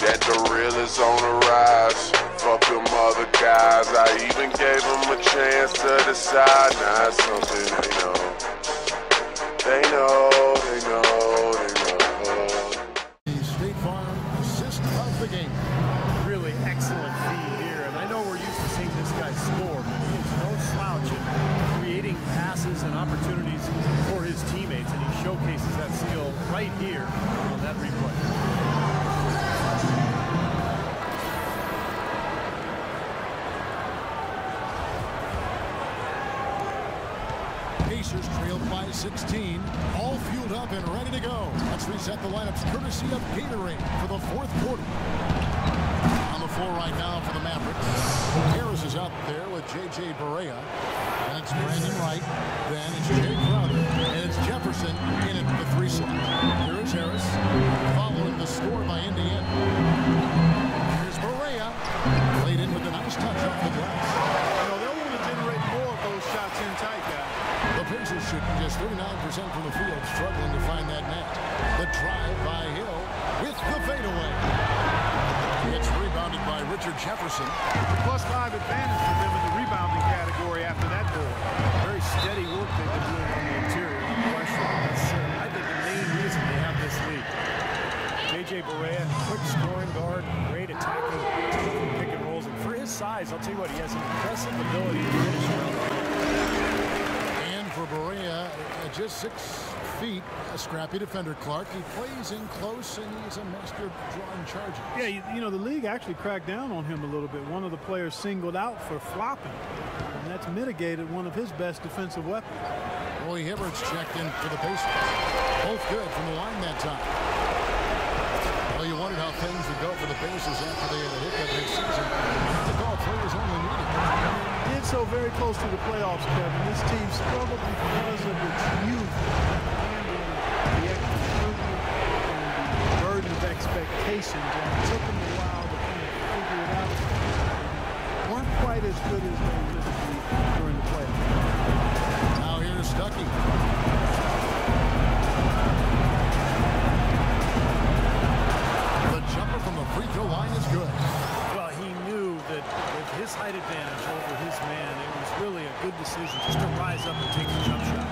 that the real is on the rise. Fuck them other guys, I even gave them a chance to decide. Now it's something they know. They know, they know, they know. The State Farm assist of the game. Really excellent feed here, and I know we're used to seeing this guy score, but he's no slouch in creating passes and opportunities for his teammates, and he showcases that skill right here on that replay. Pacers trailed by 16, all fueled up and ready to go. Let's reset the lineups courtesy of Gatorade for the fourth quarter. On the floor right now for the Mavericks, Harris is out there with J.J. Barea. And it's Brandon Wright, then it's Jay Crowder, and it's Jefferson in at the 3 slot. Here is Harris, following the score by Indiana. Here's Barea, laid in with a nice touch off the glass. You know, they'll want to generate more of those shots in tight, guys. The Pacers shooting just 39% from the field, struggling to find that net. The drive by Hill with the fadeaway. It's rebounded by Richard Jefferson. The +5 advantage for them in the rebounding category after that goal. Very steady work they've been doing on the interior. No question. That's, I think, the main reason they have this lead. J.J. Barea, quick scoring guard, great attacking pick and rolls. And for his size, I'll tell you what, he has an impressive ability to finish around. And for Barea, just 6 feet, a scrappy defender, Clark. He plays in close, and he's a master of drawing charges. Yeah, you know, the league actually cracked down on him a little bit. One of the players singled out for flopping, and that's mitigated one of his best defensive weapons. Roy Hibbert's checked in for the Pacers. Both good from the line that time. Well, you wondered how things would go for the Pacers after they had a hiccup mid-season. The call players only needed. Did so very close to the playoffs, Kevin. This team struggled because of its youth, handling the extra scrutiny and the burden of expectations. And it took them a while to kind of figure it out. They weren't quite as good as they used to be during the playoffs. Now here's Stuckey. The jumper from the free throw line is good. Well, he knew that with his height advantage over his man, it was really a good decision just to rise up and take the jump shot.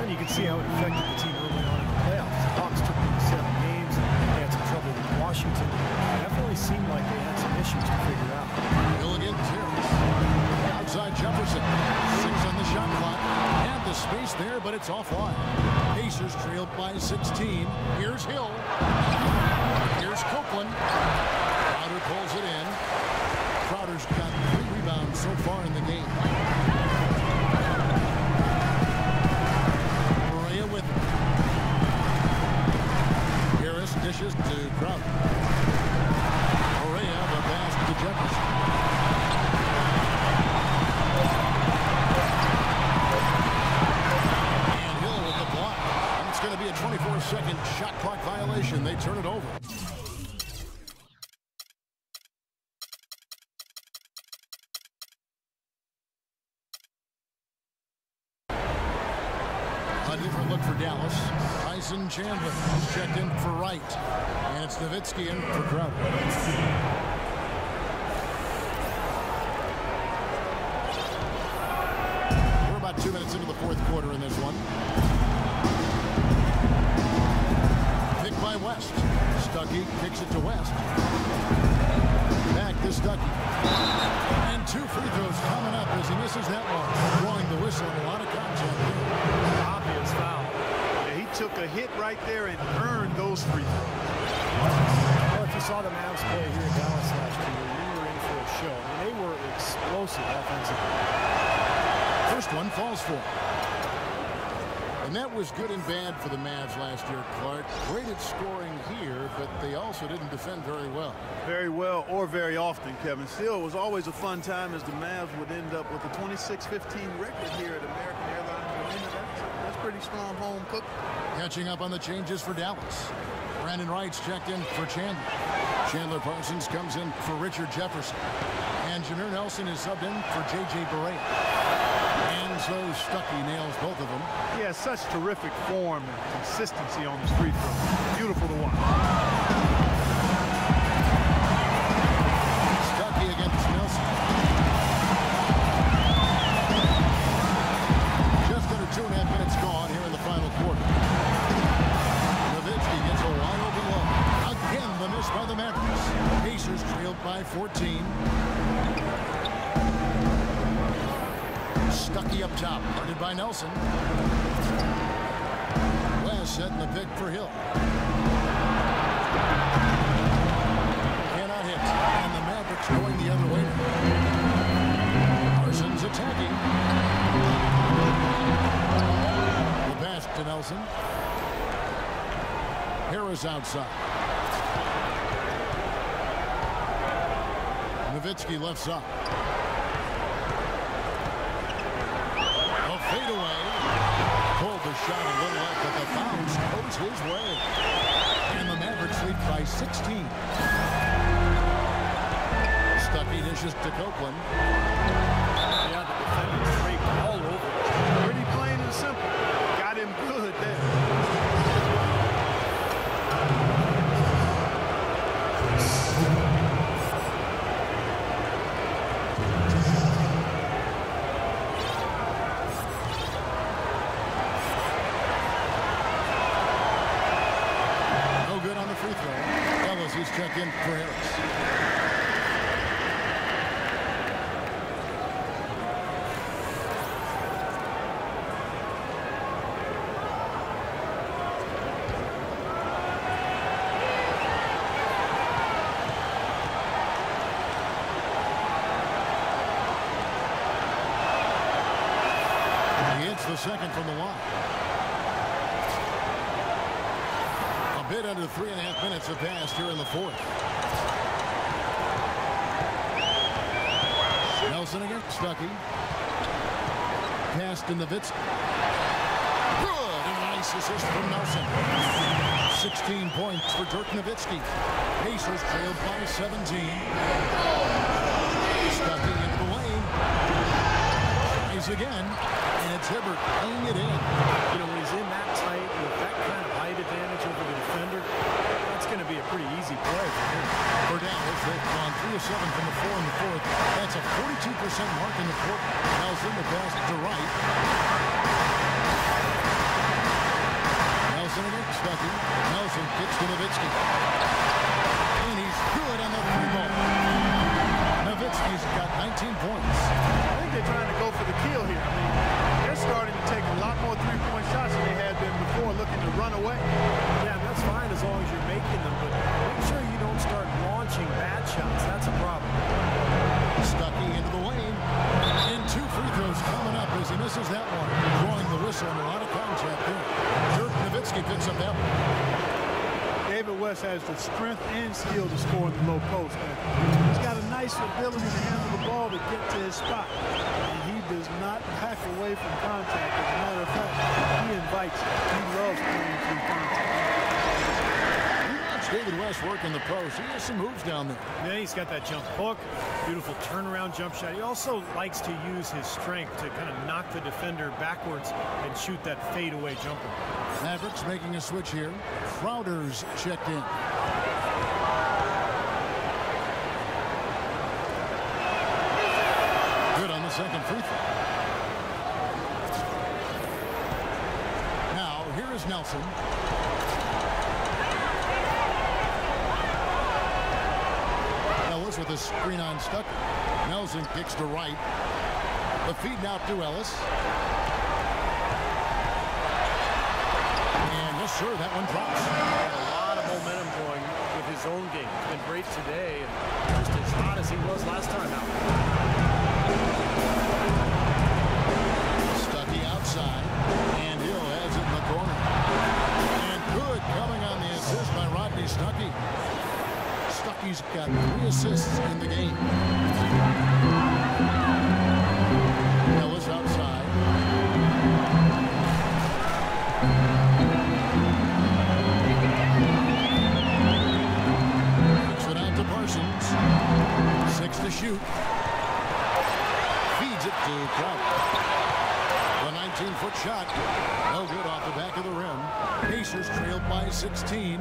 And you can see how it affected the team early on in the playoffs. The Hawks took them to 7 games. They had some trouble with Washington. It definitely seemed like they had some issues to figure out. Milligan, Terrace. Outside Jefferson. 6 on the shot clock. Had the space there, but it's offline. Pacers trailed by 16. Here's Hill. Here's Copeland. Crowder pulls it in. Crowder's got 3 rebounds so far in the game. Barea with it. Harris dishes to Crowder. Barea, the pass to Jefferson. And Hill with the block. And it's going to be a 24-second shot clock violation. They turn it over. A different look for Dallas. Tyson Chandler is checked in for Wright. And it's Nowitzki in for Crowder. We're about 2 minutes into the fourth quarter in this one. Picked by West. Stuckey kicks it to West. Back to Stuckey. And 2 free throws coming up as he misses that one. Blowing the whistle and a lot of contact there. Obvious foul. Yeah, he took a hit right there and earned those free throws. Well, if you saw the Mavs play here in Dallas last year, we were in for a show. I mean, they were explosive offensively. First one falls for him. And that was good and bad for the Mavs last year, Clark. Great at scoring here, but they also didn't defend very well. Very well or very often, Kevin. Still, it was always a fun time as the Mavs would end up with a 26-15 record here at American Airlines Arena. That's pretty strong home cook. Catching up on the changes for Dallas. Brandon Wright's checked in for Chandler. Chandler Parsons comes in for Richard Jefferson. And Jameer Nelson is subbed in for J.J. Barea. And so Stuckey nails both of them. He has such terrific form and consistency on his free throw. Beautiful to watch. by 14. Stuckey up top, guarded by Nelson. West setting the pick for Hill. Cannot hit. And the Mavericks going the other way. Parsons attacking. The pass to Nelson. Harris outside. Nowitzki left side. A fadeaway. Pulled the shot a little left, but the bounce goes his way. And the Mavericks lead by 16. Stuckey dishes to Copeland. Yeah, the defenders scraped all over. Pretty plain and simple. Got him good there. He's checked in for Harris. He hits the second from the line. A bit under 3.5 minutes have passed here in the fourth. Nelson against Stuckey. Pass to Nowitzki. Good. And a nice assist from Nelson. 16 points for Dirk Nowitzki. Pacers trailed by 17. Stuckey into the lane. Tries again. And it's Hibbert playing it in. You know, when he's in that tight with that kind of height advantage over the defender, that's going to be a pretty easy play for him. For Dallas, they've gone 3 of 7 from the 4 in the fourth. That's a 42% mark in the fourth. Nelson, the pass to Wright. Nelson against Stuckey. Nelson kicks to Nowitzki. And he's good on the three-ball. Nowitzki's got 19 points. I think they're trying to go for the kill here. I mean, they're starting to take a lot more three-point shots than they had been before, looking to run away. Yeah, that's fine as long as you're making them, but make sure you don't start launching bad shots. That's a problem. Stuckey into the lane. And 2 free throws coming up as he misses that one. Drawing the whistle and a lot of contact there. Dirk Nowitzki picks up that one. David West has the strength and skill to score in the low post. He's got a nice ability to handle the ball to get to his spot. And he does not back away from contact. As a matter of fact, he invites it. He loves playing through contact. You watch David West work in the post. He has some moves down there. Yeah, he's got that jump hook, beautiful turnaround jump shot. He also likes to use his strength to kind of knock the defender backwards and shoot that fadeaway jumper. Mavericks making a switch here. Crowder's checked in. Good on the second free throw. Now, here is Nelson. Ellis with a screen on Stuckey. Nelson kicks to right. The feed now to Ellis. And yes, sir, that one drops. A lot of momentum going with his own game. He's been great today and just as hot as he was last time out. Stuckey outside, and Hill has it in the corner. And good coming on the assist by Rodney Stuckey. Stuckey's got 3 assists in the game. Ellis outside. Kicks it out to Parsons. 6 to shoot. Feeds it to Crowder. The 19-foot shot. No good off the back of the rim. Pacers trailed by 16.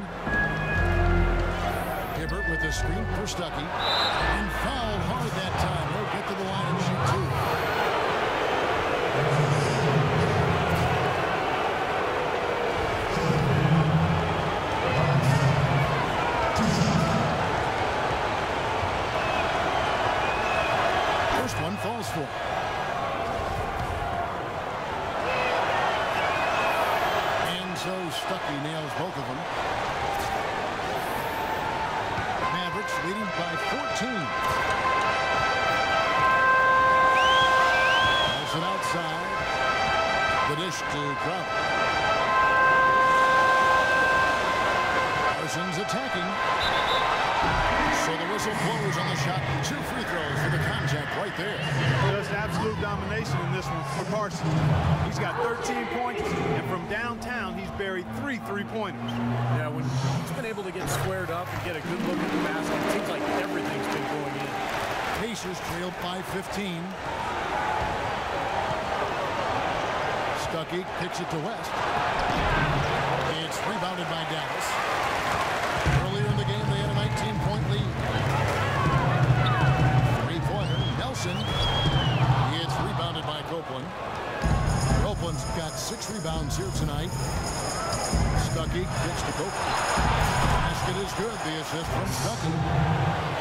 Hibbert with the screen for Stuckey. And fouled hard that time. He'll get to the line and shoot 2. for it. And so Stuckey nails both of them. Mavericks leading by 14. It's an outside. The dish to Crowder. Parsons attacking. So the whistle blows on the shot. 2 free throws for the contact right there. Just absolute domination in this one for Parsons. He's got 13 points, and from downtown, he's buried 3 3-pointers. Yeah, when he's been able to get squared up and get a good look at the basket, it seems like everything's been going in. Pacers trailed by 15. Stuckey kicks it to West. It's rebounded by Dallas. Earlier in the game, they had a 19-point lead. Three-pointer, Nelson. It's rebounded by Copeland. Copeland's got 6 rebounds here tonight. Stuckey kicks to Copeland. Basket is good. The assist from Stuckey.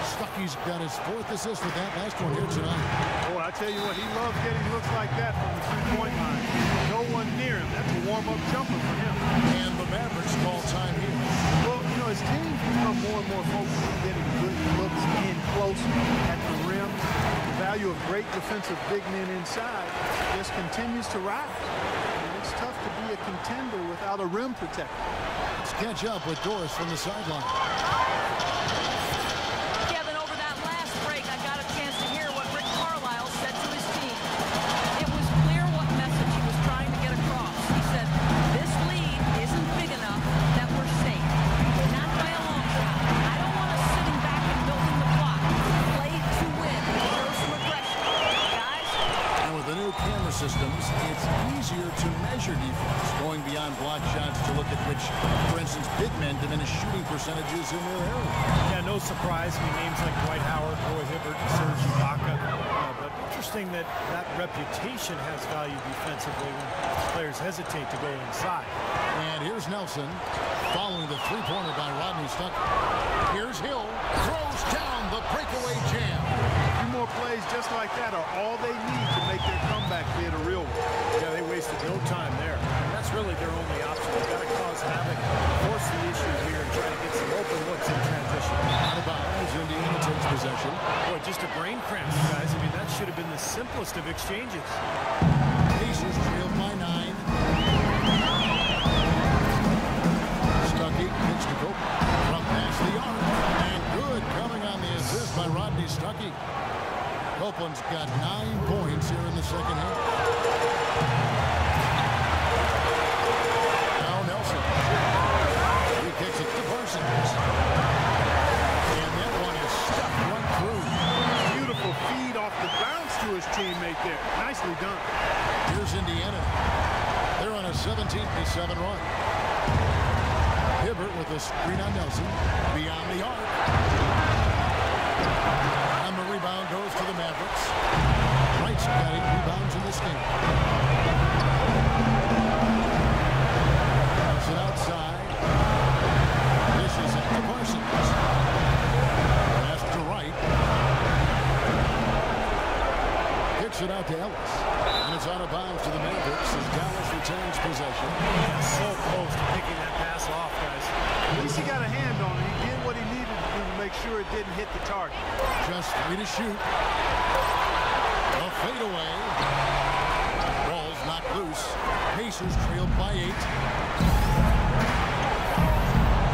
Stuckey's got his 4th assist with that last one here tonight. Boy, I tell you what, he loves getting looks like that from the 3-point line. No one near him. That's a warm-up jumper for him. And the Mavericks call time here. Well, you know, as teams become more and more focused on getting good looks in close at the rim, the value of great defensive big men inside just continues to rise. And it's tough to be a contender without a rim protector. Let's catch up with Doris from the sideline. Kevin, over that last break, I got a chance to hear what Rick Carlisle said to his team. It was clear what message he was trying to get across. He said, this lead isn't big enough that we're safe. Not by a long shot. I don't want us sitting back and milking the clock. Play to win. Show some aggression. Guys? And with the new camera systems, it's easier to measure defense, going beyond block shots to look at which, for instance, big men diminish shooting percentages in their area. Yeah, no surprise. I mean, names like Dwight Howard, Roy Hibbert, Serge Ibaka. But interesting that that reputation has value defensively when players hesitate to go inside. And here's Nelson following the 3-pointer by Rodney Stuckey. Here's Hill, throws down the breakaway jam. A few more plays just like that are all they need to make their comeback bid a real one. Yeah, they wasted no time there. And that's really their only option. They've got to cause havoc, force the issue here, and try to get some open looks in transition. Out of bounds, Indiana takes possession. Boy, just a brain cramp, guys. I mean, that should have been the simplest of exchanges. Pacers trailed by 9. Stuckey kicks to Copeland from past the arc. And good coming on the assist by Rodney Stuckey. Copeland's got 9 points here in the second half. Now Nelson. He kicks it to Parsons. And that one is stuck right through. Beautiful feed off the bounce to his teammate there. Nicely done. Here's Indiana. They're on a 17-7 run. Hibbert with a screen on Nelson. Beyond the arc. And the rebound goes to the Mavericks. Wright's got 8 rebounds in this game. Puts it outside. Dishes it to Parsons. Pass to Wright. Kicks it out to Ellis. And it's out of bounds to the Mavericks as Dallas retains possession. So close to picking that pass off, guys. At least he got a hand on it. He did what he needed to do to make sure it didn't hit the target. Just 3 to shoot. A fadeaway. Ball's knocked loose. Pacers trailed by 8.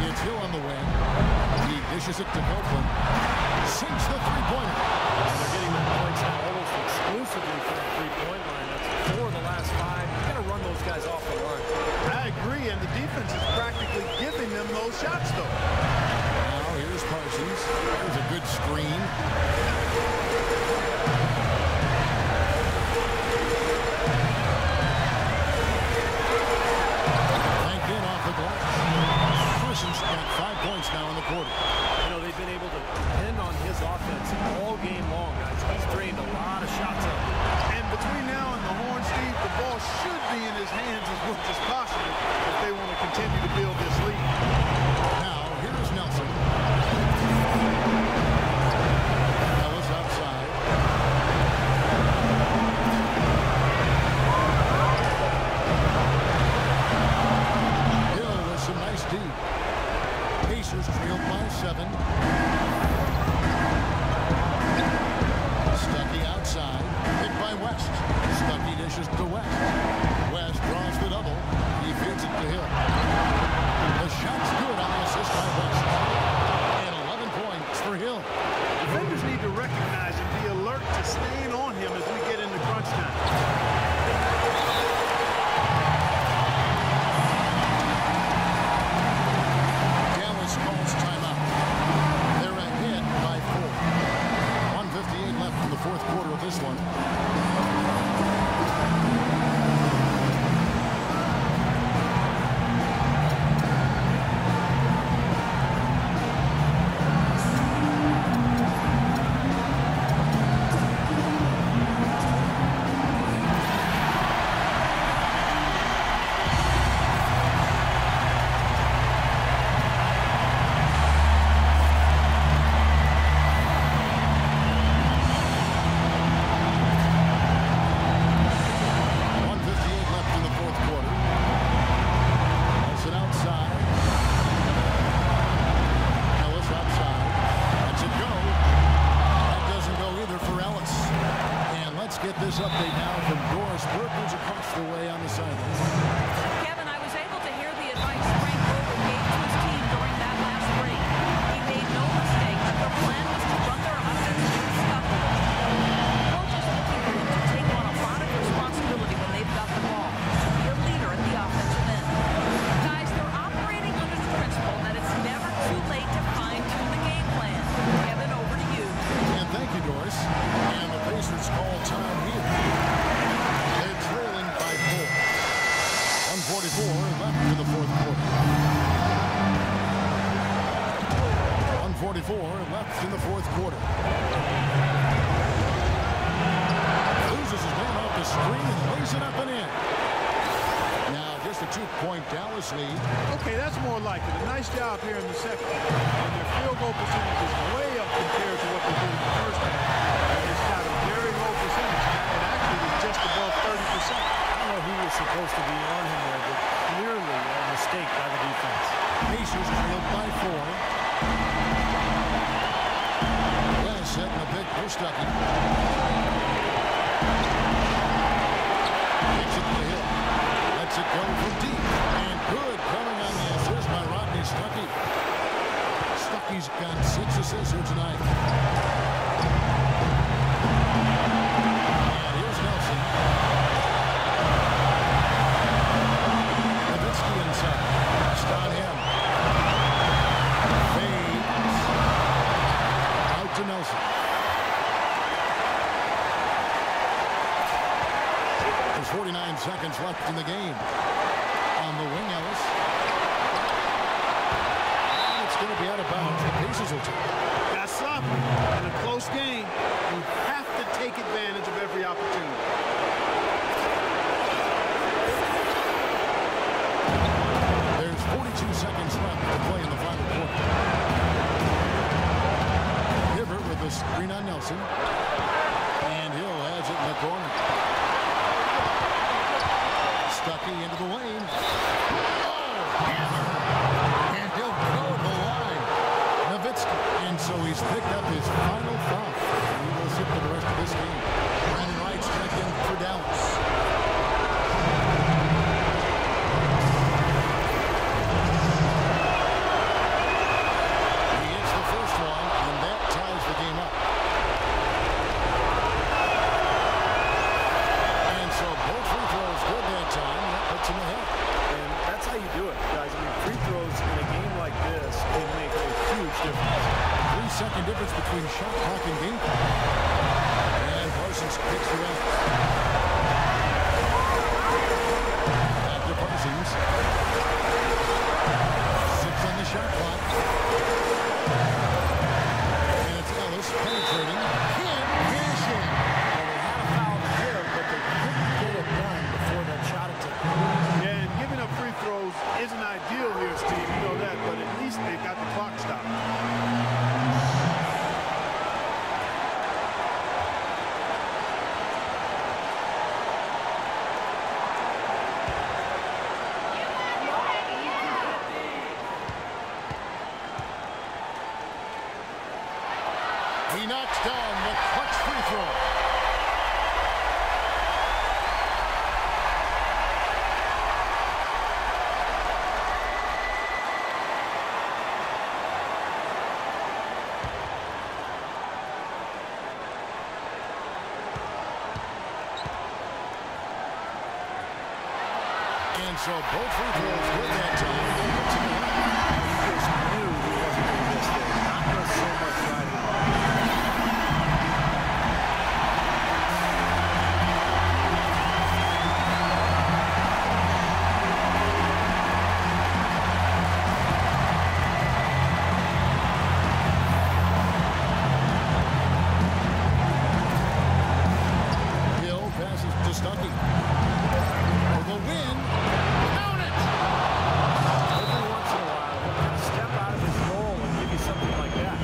It's Hill on the wing. He dishes it to Copeland. Sinks the 3-pointer. They're getting the points now almost exclusively from the 3-point line. That's 4 of the last 5. You got to run those guys off the line. I agree, and the defense is practically giving them those shots, though. Now here's Parsons. There's a good screen. Banked in off the glass. Parsons got 5 points now in the quarter. You know, they've been able to depend on his offense all game long, guys. He's drained a lot of shots up. And between now and the horn, Steve, the ball should be in his hands as much as possible if they want to continue to build this lead. Now, here's Nelson. Ellis outside. 7. Stuckey outside. Hit by West. Stuckey dishes to West. West draws the double. He feeds it to Hill. The shot's good on the assist by West. And 11 points for Hill. Defenders need to recognize and be alert to staying on him as we get into crunch time. Dallas calls timeout. They're ahead by 4. 1:58 left in the fourth quarter of this one. This update now from Doris Perkins across the way on the sidelines. Kevin, I was able to hear the advice Frank Vogel gave to his team during that last break. He made no mistake that their plan was to run their offense through Stuckey. Coach is looking for him to take on a lot of responsibility when they've got the ball. The leader at the offensive end. Guys, they're operating under the principle that it's never too late to fine-tune the game plan. Kevin, over to you. And thank you, Doris. And the Pacers call time here. They're trailing by 4. 1:44 left in the fourth quarter. 1:44 left in the fourth quarter. Loses his man off the screen and lays it up and in. Now just a 2-point Dallas lead. Okay, that's more like it. A nice job here in the second. And their field goal percentage is way up compared to what they did in the first half. And it's got a very low percentage. It actually is just above 30%. I don't know who was supposed to be on him there, but clearly a mistake by the defense. Pacers trailed by 4. West setting a big for Stuckey. Takes it to Hill. Lets it go from deep. And good coming on the assist by Rodney Stuckey. Stuckey's got 6 assists here tonight. And here's Nelson. Nowitzki inside. Just on him. Fades. Out to Nelson. There's 49 seconds left in the game. On the wing, Ellis. It's going to be out of bounds. The Pacers will take. Got sloppy. In a close game, you have to take advantage of every opportunity. There's 42 seconds left to play in the final quarter. Hibbert with the screen on Nelson. And Hill has it in the corner. Stuckey into the lane. Oh, hammer. And he'll go to the line. Nowitzki. And so he's picked up his final foul. And he will sit for the rest of this game. Brandon Wright's checked in for Dallas. He hits the first one, and that ties the game up. And so both free throws good that time. That puts him ahead. And that's how you do it, guys. I mean, free throws in a game like this can make a huge difference. 3-second difference between shot clock and game clock. And Parsons picks it up. Back to Parsons. 6 on the shot clock. And it's Ellis penetrating. Can't cash in. Well, they had a foul here, but they couldn't get it done before that shot attempt. Yeah, and giving up free throws isn't ideal here, Steve. You know that, but at least they got the clock stopped. He knocks down the clutch free throw. And so both free throws good that time. You just knew he wasn't going to miss there. Not with so much riding. Hill passes to Stuckey. For the win. Down it! Every once in a while, he'll kind of step out of his role and give you something like that.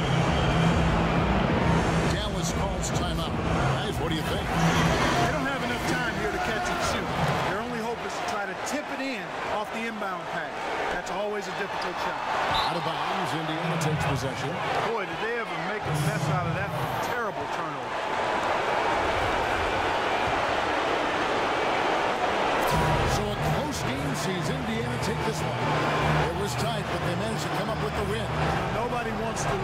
Dallas calls timeout. Guys, what do you think? They don't have enough time here to catch and shoot. Their only hope is to try to tip it in off the inbound pass. That's always a difficult shot. Out of bounds, Indiana takes possession. Boy, did they ever make a mess out of that terrible turnover. So a close game sees Indiana take this one. It was tight, but they managed to come up with the win. Nobody wants to